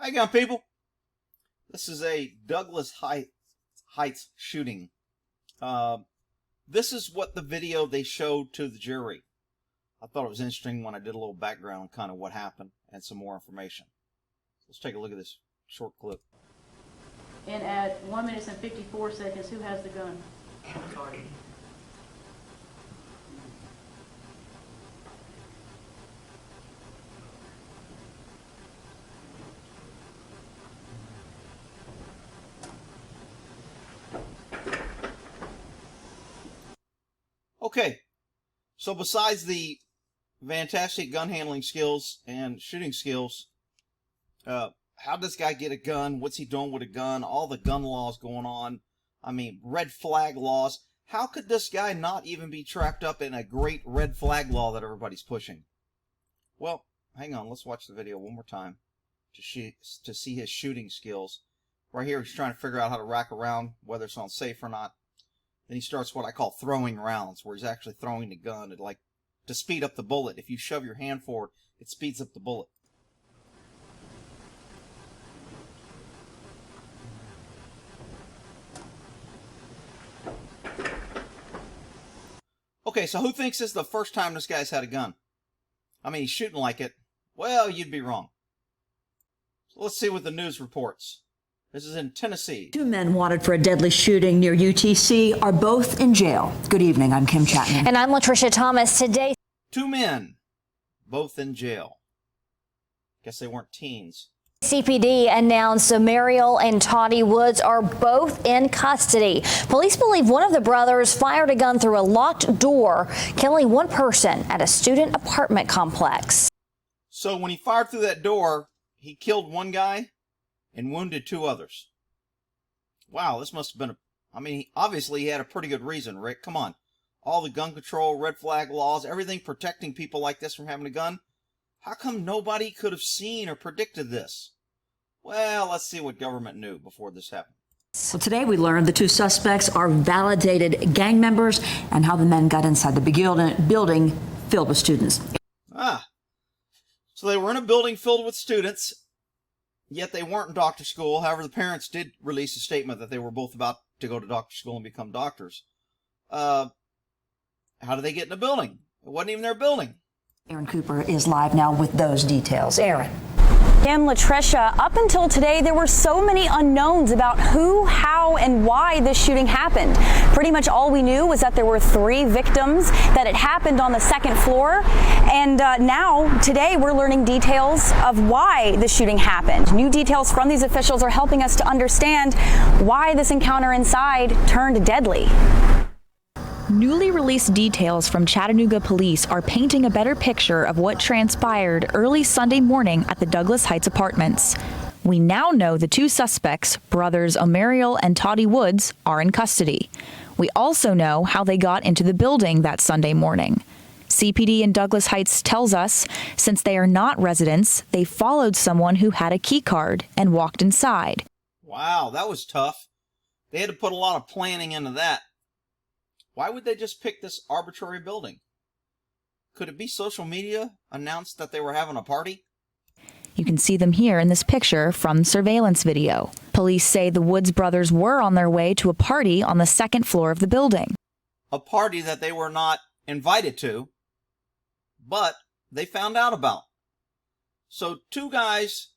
Hi again, people. This is a Douglas Heights shooting. This is what the video they showed to the jury. I thought it was interesting when I did a little background, kind of what happened, and some more information. Let's take a look at this short clip. And at 1 minute and 54 seconds, who has the gun? Authority. Okay, so besides the fantastic gun handling skills and shooting skills, how does this guy get a gun? What's he doing with a gun? All the gun laws going on. I mean, red flag laws. How could this guy not even be trapped up in a great red flag law that everybody's pushing? Well, hang on. Let's watch the video one more time to see his shooting skills. Right here, he's trying to figure out how to rack around, whether it's on safe or not. Then he starts what I call throwing rounds, where he's actually throwing the gun to speed up the bullet. If you shove your hand forward, it speeds up the bullet. Okay, so who thinks this is the first time this guy's had a gun? I mean, he's shooting like it. Well, you'd be wrong. So let's see what the news reports. This is in Tennessee. 2 men wanted for a deadly shooting near UTC are both in jail. Good evening, I'm Kim Chapman. And I'm Latricia Thomas. Today, 2 men, both in jail. Guess they weren't teens. CPD announced Mariel and Toddy Woods are both in custody. Police believe one of the brothers fired a gun through a locked door, killing one person at a student apartment complex. So when he fired through that door, he killed one guy and wounded 2 others. Wow, this must have been obviously he had a pretty good reason, Rick. Come on. All the gun control, red flag laws, everything protecting people like this from having a gun. How come nobody could have seen or predicted this? Well, let's see what government knew before this happened. So today we learned the 2 suspects are validated gang members and how the men got inside the building filled with students. So they were in a building filled with students, yet they weren't in doctor school. However, the parents did release a statement that they were both about to go to doctor school and become doctors. How did they get in the building? It wasn't even their building. Aaron Cooper is live now with those details. Aaron. Kim, Latricia, up until today, there were so many unknowns about who, how, and why this shooting happened. Pretty much all we knew was that there were 3 victims, that it happened on the 2nd floor. And now, today, we're learning details of why the shooting happened. New details from these officials are helping us to understand why this encounter inside turned deadly. Newly released details from Chattanooga police are painting a better picture of what transpired early Sunday morning at the Douglas Heights apartments. We now know the 2 suspects, brothers Mariel and Toddy Woods, are in custody. We also know how they got into the building that Sunday morning. CPD in Douglas Heights tells us since they are not residents, they followed someone who had a key card and walked inside. Wow, that was tough. They had to put a lot of planning into that. Why would they just pick this arbitrary building? Could it be social media announced that they were having a party? You can see them here in this picture from surveillance video. Police say the Woods brothers were on their way to a party on the 2nd floor of the building. A party that they were not invited to, but they found out about. So 2 guys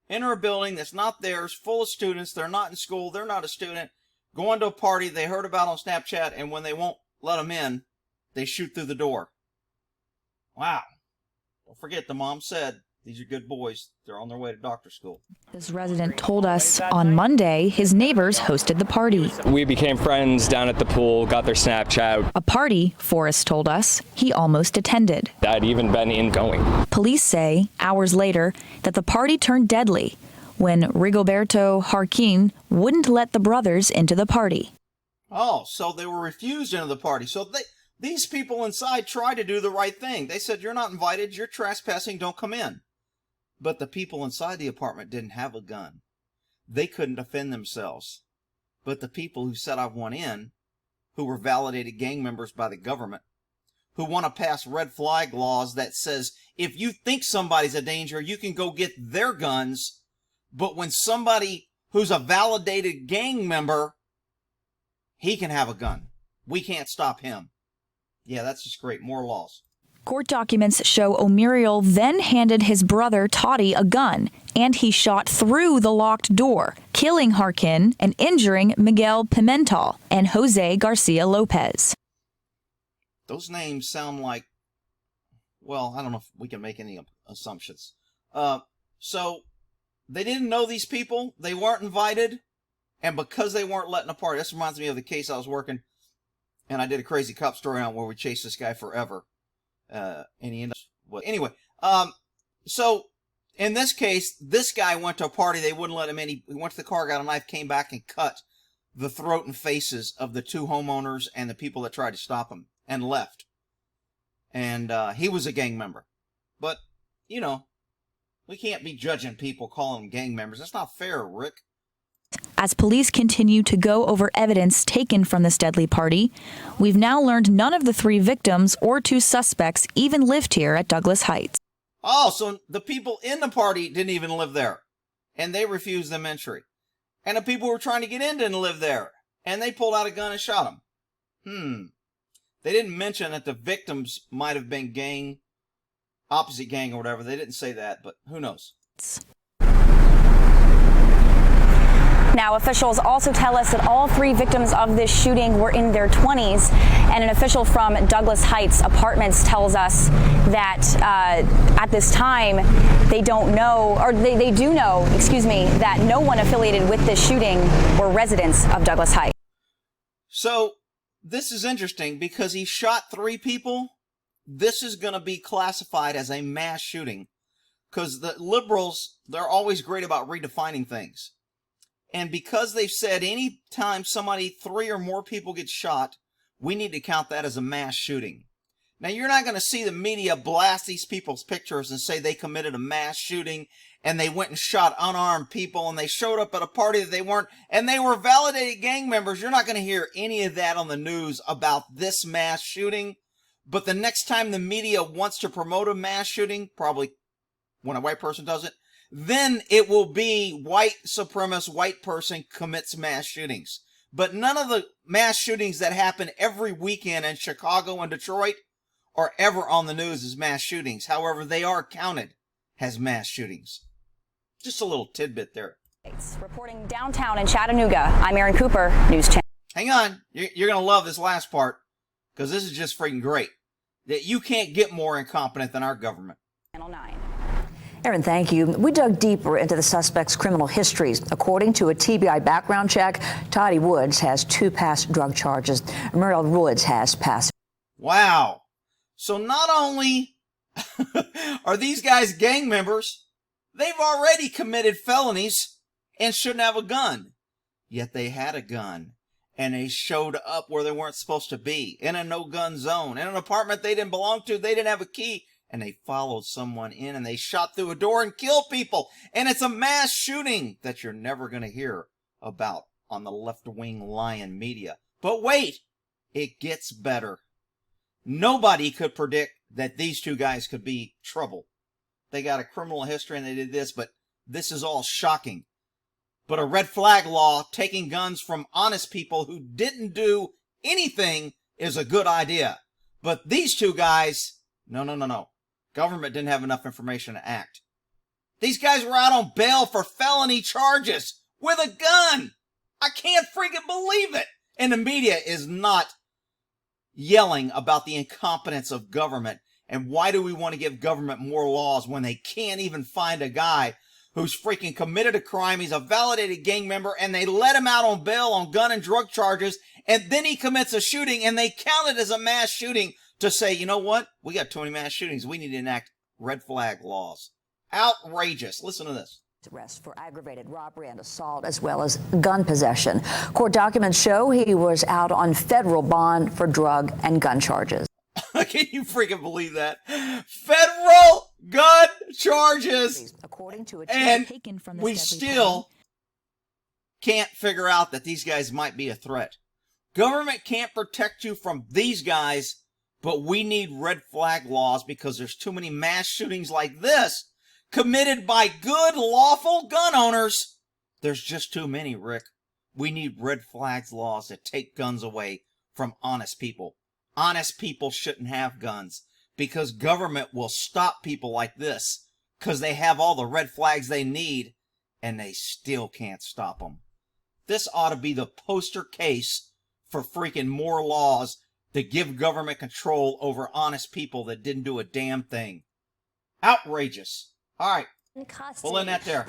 enter a building that's not theirs, full of students. They're not in school. They're not a student. Going to a party they heard about on Snapchat, and when they won't let them in, they shoot through the door. Wow. Don't forget, the mom said, these are good boys. They're on their way to doctor school. This resident told us on Monday his neighbors hosted the party. We became friends down at the pool, got their Snapchat. A party, Forrest told us, he almost attended. I'd even been ingoing. Police say, hours later, that the party turned deadly when Rigoberto Harkin wouldn't let the brothers into the party. Oh, so they were refused into the party. So these people inside tried to do the right thing. They said, you're not invited, you're trespassing, don't come in. But the people inside the apartment didn't have a gun. They couldn't defend themselves. But the people who said I want in, who were validated gang members by the government, who want to pass red flag laws that says if you think somebody's a danger, you can go get their guns, But when somebody who's a validated gang member, he can have a gun. We can't stop him. Yeah, that's just great. More laws. Court documents show O'Muriel then handed his brother Toddy a gun, and he shot through the locked door, killing Harkin and injuring Miguel Pimentel and Jose Garcia Lopez. Those names sound like, well, I don't know if we can make any assumptions. So they didn't know these people. They weren't invited. And because they weren't letting a party, this reminds me of the case I was working, and I did a crazy cop story on where we chased this guy forever. And he ended up, well, anyway, so in this case, this guy went to a party. They wouldn't let him in. He went to the car, got a knife, came back and cut the throat and faces of the two homeowners and the people that tried to stop him and left. And he was a gang member. But, you know, we can't be judging people, calling them gang members. That's not fair, Rick. As police continue to go over evidence taken from this deadly party, we've now learned none of the 3 victims or 2 suspects even lived here at Douglas Heights. Oh, so the people in the party didn't even live there, and they refused them entry. And the people who were trying to get in didn't live there, and they pulled out a gun and shot them. They didn't mention that the victims might have been opposite gang or whatever. They didn't say that, but who knows? Now, officials also tell us that all 3 victims of this shooting were in their 20s, and an official from Douglas Heights Apartments tells us that at this time they don't know, or they do know, that no one affiliated with this shooting were residents of Douglas Heights. So this is interesting because he shot 3 people. This is going to be classified as a mass shooting because the liberals, they're always great about redefining things. And because they've said any time 3 or more people get shot, we need to count that as a mass shooting. Now, you're not going to see the media blast these people's pictures and say they committed a mass shooting and they went and shot unarmed people and they showed up at a party that they weren't, and they were validated gang members. You're not going to hear any of that on the news about this mass shooting. But the next time the media wants to promote a mass shooting, probably when a white person does it, then it will be white supremacist, white person commits mass shootings. But none of the mass shootings that happen every weekend in Chicago and Detroit are ever on the news as mass shootings. However, they are counted as mass shootings. Just a little tidbit there. Reporting downtown in Chattanooga, I'm Aaron Cooper, News Channel. Hang on. You're going to love this last part because this is just freaking great. That you can't get more incompetent than our government. Channel 9. Aaron, thank you. We dug deeper into the suspect's criminal histories. According to a TBI background check, Toddy Woods has 2 past drug charges. Muriel Woods has passed. Wow. So not only are these guys gang members, they've already committed felonies and shouldn't have a gun. Yet they had a gun. And they showed up where they weren't supposed to be, in a no-gun zone, in an apartment they didn't belong to. They didn't have a key. And they followed someone in and they shot through a door and killed people. And it's a mass shooting that you're never going to hear about on the left-wing lying media. But wait, it gets better. Nobody could predict that these 2 guys could be trouble. They got a criminal history and they did this, but this is all shocking. But a red flag law taking guns from honest people who didn't do anything is a good idea. But these 2 guys, no. Government didn't have enough information to act. These guys were out on bail for felony charges with a gun. I can't freaking believe it. And the media is not yelling about the incompetence of government. And why do we want to give government more laws when they can't even find a guy who's freaking committed a crime? He's a validated gang member and they let him out on bail on gun and drug charges. And then he commits a shooting and they count it as a mass shooting. To say, you know what? We got 20 mass shootings. We need to enact red flag laws. Outrageous. Listen to this. Arrest for aggravated robbery and assault, as well as gun possession. Court documents show he was out on federal bond for drug and gun charges. Can you freaking believe that? Federal gun charges. According to a and taken from we still can't figure out that these guys might be a threat. Government can't protect you from these guys. But we need red flag laws because there's too many mass shootings like this committed by good, lawful gun owners. There's just too many, Rick. We need red flags laws that take guns away from honest people. Honest people shouldn't have guns because government will stop people like this because they have all the red flags they need and they still can't stop them. This ought to be the poster case for freaking more laws that give government control over honest people that didn't do a damn thing. Outrageous. All right, In custody. we'll end that there.